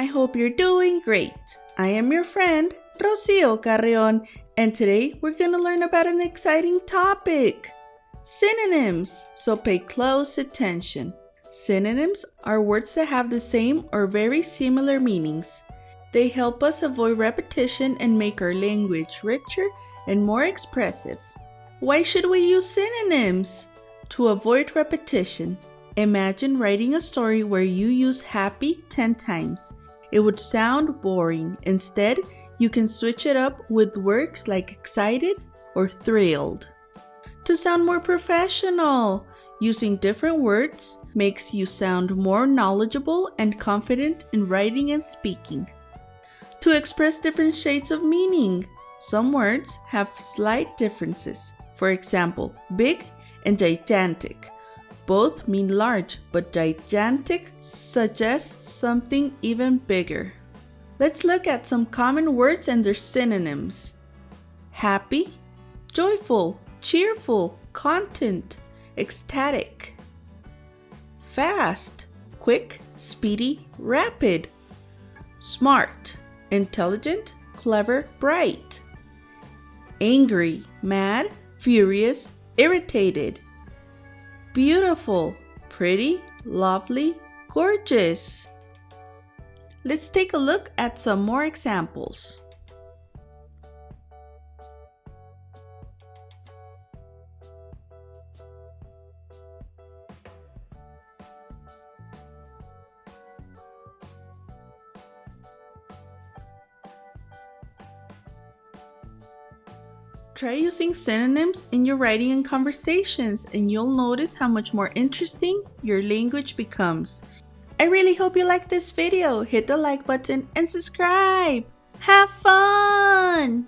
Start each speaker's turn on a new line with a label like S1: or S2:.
S1: I hope you're doing great. I am your friend, Rocio Carreon, and today we're going to learn about an exciting topic, synonyms, so pay close attention. Synonyms are words that have the same or very similar meanings. They help us avoid repetition and make our language richer and more expressive. Why should we use synonyms? To avoid repetition. Imagine writing a story where you use happy 10 times. It would sound boring. Instead, you can switch it up with words like excited or thrilled. To sound more professional, using different words makes you sound more knowledgeable and confident in writing and speaking. To express different shades of meaning, some words have slight differences. For example, big and gigantic. Both mean large, but gigantic suggests something even bigger. Let's look at some common words and their synonyms. Happy, joyful, cheerful, content, ecstatic. Fast, quick, speedy, rapid. Smart, intelligent, clever, bright. Angry, mad, furious, irritated. Beautiful, pretty, lovely, gorgeous. Let's take a look at some more examples. Try using synonyms in your writing and conversations, and you'll notice how much more interesting your language becomes. I really hope you liked this video. Hit the like button and subscribe. Have fun!